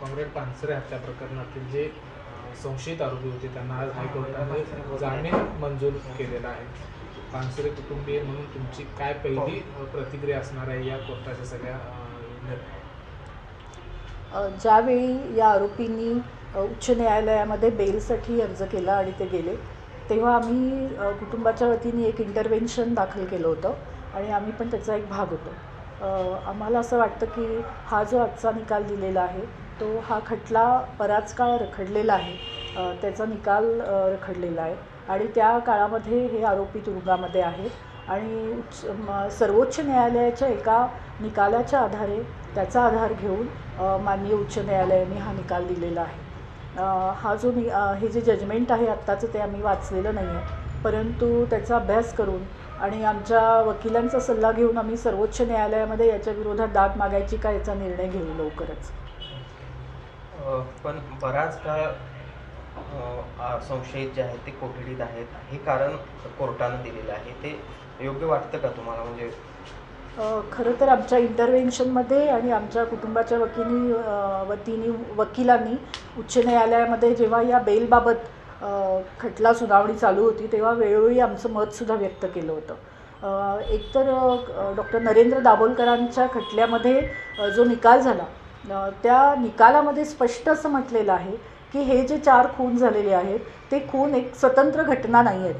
Comrade Pansare हत्या प्रकरणातील जे संशयित आरोपी होते त्यांना आज हायकोर्टाने जामीन मंजूर केलेला आहे. पानसरे कुटुंबीय म्हणून तुमची काय पहिली प्रतिक्रिया असणार आहे या कोर्टाच्या सगळ्या ज्यावेळी या आरोपींनी उच्च न्यायालयामध्ये बेलसाठी अर्ज केला आणि ते गेले तेव्हा आम्ही कुटुंबाच्या वतीने एक इंटरव्हेन्शन दाखल केलं होतं आणि आम्ही पण त्याचा एक भाग होतो. आम्हाला असं वाटतं की हा जो आजचा निकाल दिलेला आहे तो हा खटला बराच काळ रखडलेला आहे, त्याचा निकाल रखडलेला आहे आणि त्या काळामध्ये हे आरोपी तुरुंगामध्ये आहेत आणि सर्वोच्च न्यायालयाच्या एका निकालाच्या आधारे त्याचा आधार घेऊन माननीय उच्च न्यायालयाने हा निकाल दिलेला आहे. हा जो हे जे जजमेंट आहे आत्ताचं ते आम्ही वाचलेलं नाही आहे, परंतु त्याचा अभ्यास करून आणि आमच्या वकिलांचा सल्ला घेऊन आम्ही सर्वोच्च न्यायालयामध्ये याच्या विरोधात दाद मागायची का याचा निर्णय घेऊ लवकरच. पण बराच काळ संशयित जे आहेत ते कोठडीत आहेत, हे कारण कोर्टानं दिलेलं आहे, ते योग्य वाटतं का तुम्हाला? म्हणजे खरं तर आमच्या इंटरव्हेन्शनमध्ये आणि आमच्या कुटुंबाच्या वकिलांनी उच्च न्यायालयामध्ये जेव्हा या बेलबाबत खटला सुनावणी चालू होती तेव्हा वेळोवेळी आमचं मतसुद्धा व्यक्त केलं होतं. एकतर डॉक्टर नरेंद्र दाभोलकरांच्या खटल्यामध्ये जो निकाल झाला त्या निकालामध्ये स्पष्ट असं म्हटलेलं आहे की हे जे 4 खून झालेले आहेत ते खून एक स्वतंत्र घटना नाही आहेत,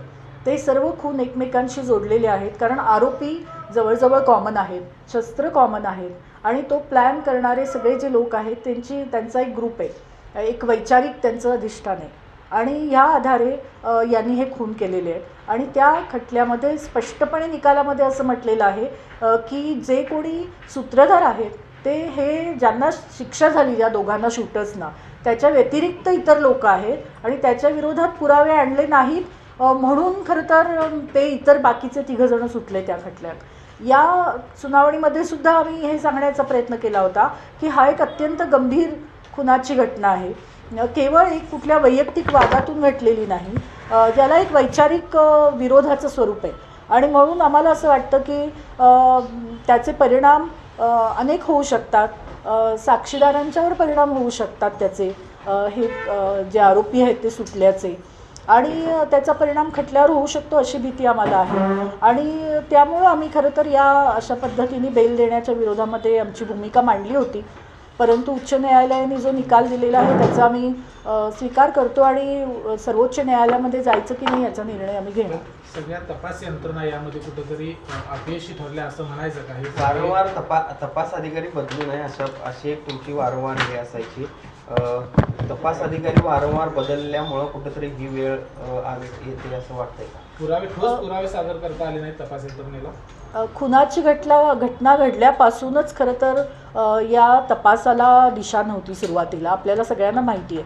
ते सर्व खून एकमेकांशी जोडलेले आहेत. कारण आरोपी जवळजवळ कॉमन आहेत, शस्त्र कॉमन आहेत आणि तो प्लॅन करणारे सगळे जे लोक आहेत त्यांचा एक ग्रुप आहे, एक वैचारिक त्यांचं अधिष्ठान आहे आणि ह्या आधारे यांनी हे खून केलेले आहेत. आणि त्या खटल्यामध्ये स्पष्टपणे निकालामध्ये असं म्हटलेलं आहे की जे कोणी सूत्रधार आहेत ते हे ज्यांना शिक्षा झाली या दोघांना शूटर्सना त्याच्या व्यतिरिक्त इतर लोक आहेत आणि त्याच्या विरोधात पुरावे आणले नाहीत म्हणून खरं तर ते इतर बाकीचे 3 जण सुटले त्या खटल्यात. या सुनावणीमध्ये सुद्धा आम्ही हे सांगण्याचा प्रयत्न केला होता की हा एक अत्यंत गंभीर खुनाची घटना आहे, केवळ एक कुठल्या वैयक्तिक वादातून घडलेली नाही, ज्याला एक वैचारिक विरोधाचं स्वरूप आहे आणि म्हणून आम्हाला असं वाटतं की त्याचे परिणाम अनेक होऊ शकतात, साक्षीदारांच्यावर परिणाम होऊ शकतात त्याचे, हे जे आरोपी आहेत ते सुटल्याचे आणि त्याचा परिणाम खटल्यावर होऊ शकतो अशी भीती आम्हाला आहे. आणि त्यामुळं आम्ही खरं तर या अशा पद्धतीने बेल देण्याच्या विरोधामध्ये आमची भूमिका मांडली होती, परंतु उच्च न्यायालयाने जो निकाल दिलेला आहे त्याचा आम्ही स्वीकार करतो आणि सर्वोच्च न्यायालयामध्ये जायचं की नाही याचा निर्णय आम्ही घेणार. सगळ्या तपास यंत्रणा यामध्ये कुठेतरी अपयशी ठरल्या असं म्हणायचं का? वारंवार तपास अधिकारी बदलू नये अशी एक तुमची वारंवार हे असायची. तपास अधिकारी वारंवार बदलल्यामुळं कुठेतरी ही वेळ येते असं वाटतंय का? ठोस पुरावे सादर करता आले नाही तपास यंत्रणेला? खुनाची घटना घडल्यापासूनच खरं तर या तपासाला दिशा नव्हती सुरुवातीला. आपल्याला सगळ्यांना माहिती आहे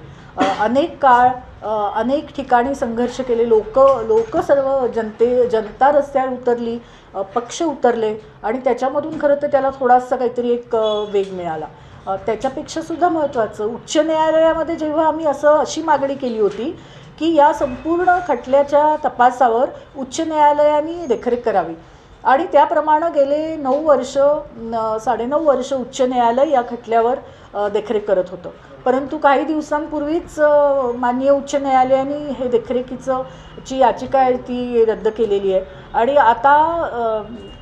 अनेक काळ अनेक ठिकाणी संघर्ष केले, लोक सर्व जनता रस्त्यावर उतरली, पक्ष उतरले आणि त्याच्यामधून खरं तर त्याला थोडासा काहीतरी एक वेग मिळाला. त्याच्यापेक्षा सुद्धा महत्त्वाचं उच्च न्यायालयामध्ये जेव्हा आम्ही अशी मागणी केली होती की या संपूर्ण खटल्याच्या तपासावर उच्च न्यायालयाने देखरेख करावी आणि त्याप्रमाणे गेले 9-9.5 वर्ष उच्च न्यायालय या खटल्यावर देखरेख करत होतं, परंतु काही दिवसांपूर्वीच माननीय उच्च न्यायालयाने हे देखरेखीची याचिका आहे ती रद्द केलेली आहे आणि आता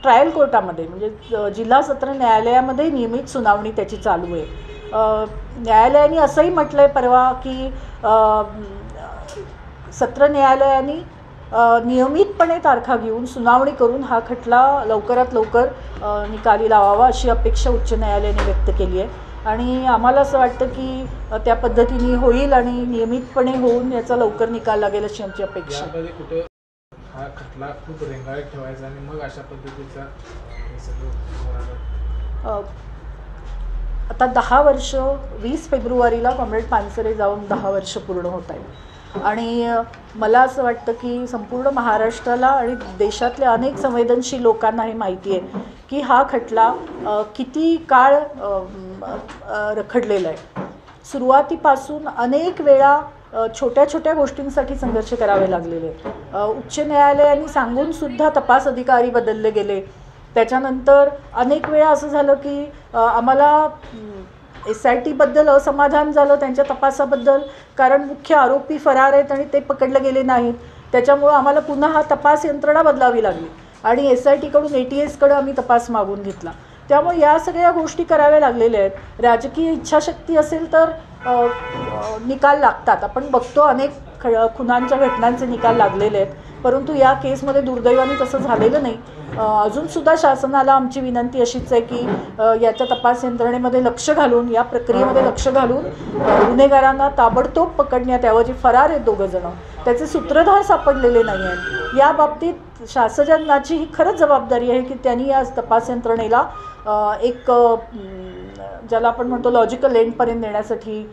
ट्रायल कोर्टामध्ये म्हणजे जिल्हा सत्र न्यायालयामध्ये नियमित सुनावणी त्याची चालू आहे. न्यायालयाने असंही म्हटलं आहे परवा की सत्र न्यायालयाने नियमितपणे तारखा घेऊन सुनावणी करून हा खटला लवकरात लवकर निकाली लावावा अशी अपेक्षा उच्च न्यायालयाने व्यक्त केली आहे आणि आम्हाला असं वाटतं की त्या पद्धतीने होईल आणि नियमितपणे होऊन याचा लवकर निकाल लागेल अशी आमची अपेक्षा. कुठे हा खटला खूप रेंगाळत ठेवायचा आणि मग अशा पद्धतीचा आता 10 वर्ष 20 फेब्रुवारीला कॉम्रेड पानसरे जाऊन 10 वर्ष पूर्ण होत आहेत आणि मला असं वाटतं की संपूर्ण महाराष्ट्राला आणि देशातल्या अनेक संवेदनशील लोकांना हे माहिती आहे की हा खटला किती काळ रखडलेला आहे. सुरुवातीपासून अनेक वेळा छोट्या छोट्या गोष्टींसाठी संघर्ष करावे लागलेले आहेत. उच्च न्यायालयाने सांगून सुद्धा तपास अधिकारी बदलले गेले. त्याच्यानंतर अनेक वेळा असं झालं की आम्हाला SIT बद्दल असमाधान झालं त्यांच्या तपासाबद्दल, कारण मुख्य आरोपी फरार आहेत आणि ते पकडले गेले नाहीत. त्याच्यामुळं आम्हाला पुन्हा हा तपास यंत्रणा बदलावी लागली आणि SIT कडून ATS कडे आम्ही तपास मागून घेतला. त्यामुळे या सगळ्या गोष्टी कराव्या लागलेल्या आहेत. राजकीय इच्छाशक्ती असेल तर निकाल लागतात. आपण बघतो अनेक खुनांच्या घटनांचे निकाल लागलेले आहेत, परंतु या केसमध्ये दुर्दैवाने तसं झालेलं नाही. अजूनसुद्धा शासनाला आमची विनंती अशीच आहे की याच्या तपास यंत्रणेमध्ये लक्ष घालून, या प्रक्रियेमध्ये लक्ष घालून गुन्हेगारांना ताबडतोब पकडण्यात यावं. जे फरार आहेत दोघंजणं, त्याचे सूत्रधार सापडलेले नाही आहेत. या बाबतीत शासनाची ही खरंच जबाबदारी आहे की त्यांनी या तपास यंत्रणेला एक ज्याला आपण म्हणतो लॉजिकल एंडपर्यंत नेण्यासाठी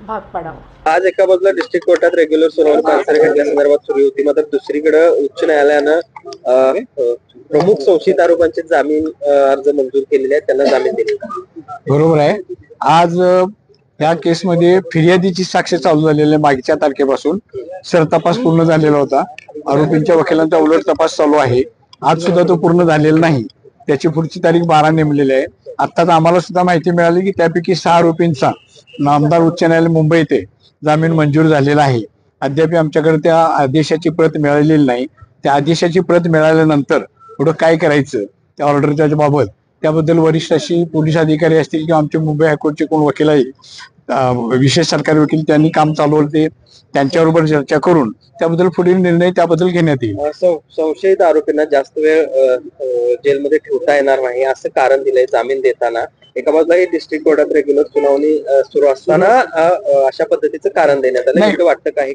भाग पाडावा. आज एका बाजूला डिस्ट्रिक्ट कोर्टात रेग्युलर सुनावणी पानसरे खटल्यासंदर्भात सुरू होती, मात्र दुसरीकडे उच्च न्यायालयानं प्रमुख संशयित आरोपांचे जामीन अर्ज मंजूर केलेले आहेत, त्यांना जामीन दिले. बरोबर आहे. आज या केसमध्ये फिर्यादीची साक्ष चालू झालेली मागच्या तारखेपासून सरतपास पूर्ण झालेला होता. आरोपींच्या वकिलांचा उलट तपास चालू आहे. आज सुद्धा तो पूर्ण झालेला नाही. त्याची पुढची तारीख 12 नेमलेली आहे. आत्ताच आम्हाला सुद्धा माहिती मिळाली की त्यापैकी 6 आरोपींचा नामदार उच्च न्यायालय मुंबई येथे जामीन मंजूर झालेला आहे. अद्याप आमच्याकडे त्या आदेशाची प्रत मिळालेली नाही. त्या आदेशाची प्रत मिळाल्यानंतर पुढं काय करायचं त्या ऑर्डरच्या बाबत त्याबद्दल वरिष्ठ अशी पोलीस अधिकारी असतील किंवा आमचे मुंबई हायकोर्टचे कोण वकील आहे, विशेष सरकारी वकील, त्यांनी काम चालवले, त्यांच्याबरोबर चर्चा करून त्याबद्दल पुढील निर्णय त्याबद्दल घेण्यात येईल. संशयित आरोपींना जास्त वेळ जेलमध्ये ठेवता येणार नाही असं कारण दिलंय जामीन देताना. एका बाजूला ही डिस्ट्रिक्ट कोर्टात रेग्युलर सुनावणी सुरू असताना अशा पद्धतीचं कारण देण्यात आलं. योग्य वाटतं काही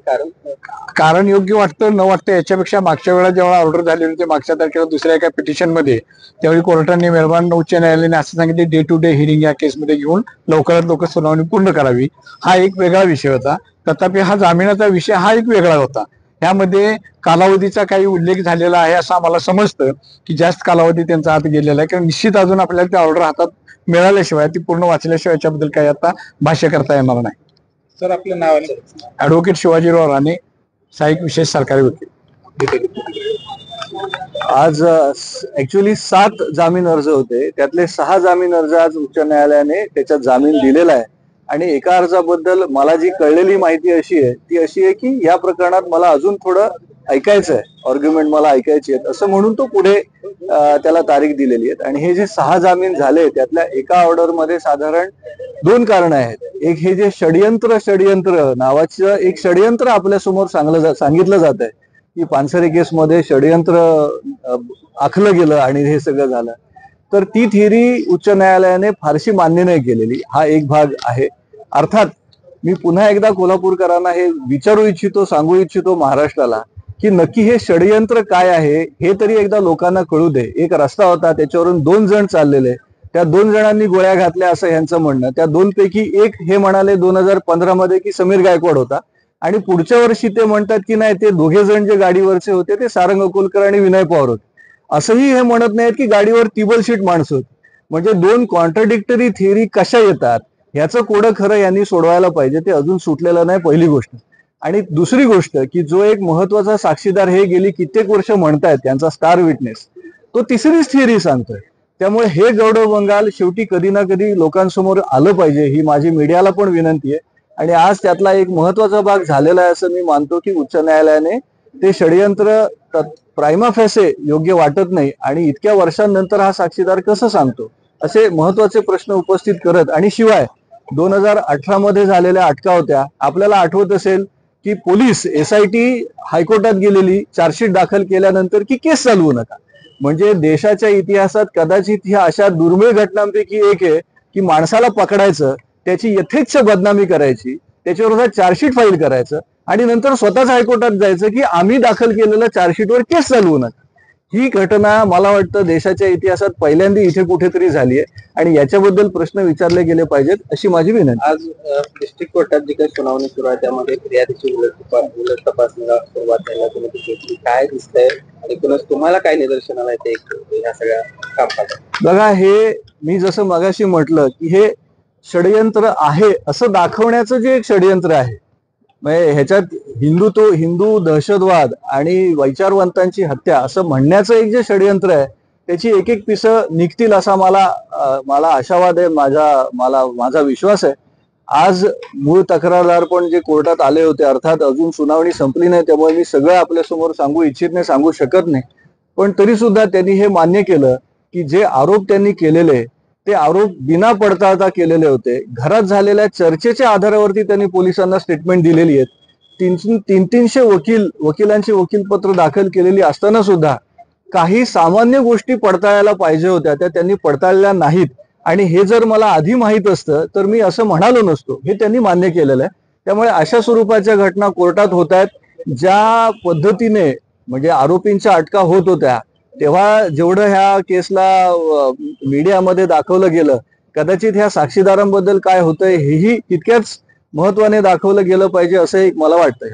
कारण योग्य वाटतं न वाटतं याच्यापेक्षा मागच्या वेळा जेव्हा ऑर्डर झाली होती मागच्या तारखेला दुसऱ्या एका पिटिशन मध्ये, त्यावेळी कोर्टाने मेहरबान उच्च न्यायालयाने असं सांगितले डे टू डे हिअरिंग या केसमध्ये घेऊन लवकरात लवकर सुनावणी पूर्ण करावी. हा एक वेगळा विषय होता. तथापि हा जामिनाचा विषय हा एक वेगळा होता. त्यामध्ये कालावधीचा काही उल्लेख झालेला आहे असं आम्हाला समजतं की जास्त कालावधी त्यांचा हात गेलेला आहे, कारण निश्चित अजून आपल्याला त्या ऑर्डर हातात मिळाल्याशिवाय, ती पूर्ण वाचल्याशिवाय याच्याबद्दल काही आता भाष्य करता येणार नाही. सर आपलं नाव? ऍडव्होकेट शिवाजीराव राणे, सहाय्यक विशेष सरकारी वकील. आज ऍक्च्युअली 7 जामीन अर्ज होते, त्यातले 6 जामीन अर्ज आज उच्च न्यायालयाने त्याच्यात जामीन दिलेला आहे. आणि एका अर्जाबद्दल मला जी कळलेली माहिती अशी आहे ती अशी आहे की या प्रकरणात मला अजून थोडं ऐकायचं आहे, आर्ग्युमेंट मला ऐकायची आहेत असं म्हणून तो पुढे त्याला तारीख दिलेली आहे. आणि हे जे 6 जामीन झाले त्यातल्या एका ऑर्डरमध्ये साधारण 2 कारणं आहेत. एक, हे जे षडयंत्र नावाचं एक षडयंत्र आपल्या समोर सांगितलं जात आहे की पानसरे केसमध्ये षडयंत्र आखलं गेलं आणि हे सगळं झालं, तर ती थिअरी उच्च न्यायालयाने फारशी मान्य नाही केलेली. हा एक भाग आहे. अर्थात मी पुन्हा एकदा कोल्हापूरकरांना हे विचारू इच्छितो, सांगू इच्छितो महाराष्ट्राला की नक्की हे षडयंत्र काय आहे हे तरी एकदा लोकांना कळू दे. एक रस्ता होता, त्याच्यावरून 2 जण चाललेले, त्या 2 जणांनी गोळ्या घातल्या असं यांचं म्हणणं. त्या 2 पैकी एक हे म्हणाले 2015 मध्ये की समीर गायकवाड होता, आणि पुढच्या वर्षी ते म्हणतात की नाही, ते 2 जण जे गाडीवरचे होते ते सारंग अकोलकर आणि विनय पवार होते. असंही हे म्हणत नाहीत की गाडीवर टेबल शीट माणसं होती. म्हणजे 2 कॉन्ट्राडिक्टरी थिअरी कशा येतात ह्याचं कोडं खरं यांनी सोडवायला पाहिजे. ते अजून सुटलेलं नाही, पहिली गोष्ट. आणि दुसरी गोष्ट की जो एक महत्वाचा साक्षीदार हे गेली कित्येक वर्ष म्हणतायत, त्यांचा स्टार विटनेस, तो तिसरीच थिअरी सांगतोय. त्यामुळे हे गौडव बंगाल शेवटी कधी ना कधी लोकांसमोर आलं पाहिजे, ही माझी मीडियाला पण विनंती आहे. आणि आज त्यातला एक महत्वाचा भाग झालेला आहे असं मी मानतो की उच्च न्यायालयाने ते षडयंत्र प्रायमा फेसे योग्य वाटत नाही आणि इतक्या वर्षांनंतर हा साक्षीदार कसं सांगतो असे महत्वाचे प्रश्न उपस्थित करत. आणि शिवाय 2018 मध्ये झालेल्या अटका होत्या, आपल्याला आठवत असेल की पोलीस SIT हायकोर्टात गेलेली, चार्जशीट दाखल केल्यानंतर की केस चालवू नका. म्हणजे देशाच्या इतिहासात कदाचित ह्या अशा दुर्मिळ घटनांपैकी एक आहे की माणसाला पकडायचं, त्याची यथेच्छ बदनामी करायची, त्याच्याविरोधात चार्जशीट फाईल करायचं आणि नंतर स्वतःच हायकोर्टात जायचं की आम्ही दाखल केलेल्या चार्जशीटवर केस चालवू नका. ही घटना मला वाटतं देशाच्या इतिहासात पहिल्यांदा इथे कुठेतरी झाली आहे आणि याच्याबद्दल प्रश्न विचारले गेले पाहिजेत अशी माझी विनंती. आज डिस्ट्रिक्ट कोर्टात जी काही सुनावणी सुरू आहे त्यामध्ये फिर्यादीची उलट तपासणीला सुरुवात झाली, काय दिसतंय आणि तुम्हाला काय निदर्शनाला येते या सगळ्या कामकाजात? बघा, हे मी जसं मगाशी म्हटलं की हे षडयंत्र आहे असं दाखवण्याचं जे एक षडयंत्र आहे, म्हणजे ह्याच्यात हिंदू दहशतवाद आणि विचारवंतांची हत्या असं म्हणण्याचं एक जे षडयंत्र आहे त्याची एक एक पिसं निघतील असा मला आशावाद आहे, माझा विश्वास आहे. आज मूळ तक्रारदार पण जे कोर्टात आले होते, अर्थात अजून सुनावणी संपली नाही त्यामुळे मी सगळं आपल्यासमोर सांगू इच्छित नाही, सांगू शकत नाही, पण तरी सुद्धा त्यांनी हे मान्य केलं की जे आरोप त्यांनी केलेले ते आरोप बिना पडताळता केलेले होते. घरात झालेल्या चर्चेच्या आधारावरती त्यांनी पोलिसांना स्टेटमेंट दिलेली आहेत. 300 वकिलांची वकीलपत्र दाखल केलेली असताना सुद्धा काही सामान्य गोष्टी पडताळायला पाहिजे होत्या त्या त्यांनी पडताळल्या नाहीत. आणि हे जर मला आधी माहीत असतं तर मी असं म्हणालो नसतो, हे त्यांनी मान्य केलेलं आहे. त्यामुळे अशा स्वरूपाच्या घटना कोर्टात होत आहेत. ज्या पद्धतीने म्हणजे आरोपींच्या अटका होत होत्या तेव्हा जेवढं ह्या केसला मीडियामध्ये दाखवलं गेलं, कदाचित ह्या साक्षीदारांबद्दल काय होतंय हेही तितक्याच महत्वाने दाखवलं गेलं पाहिजे असं एक मला वाटतं.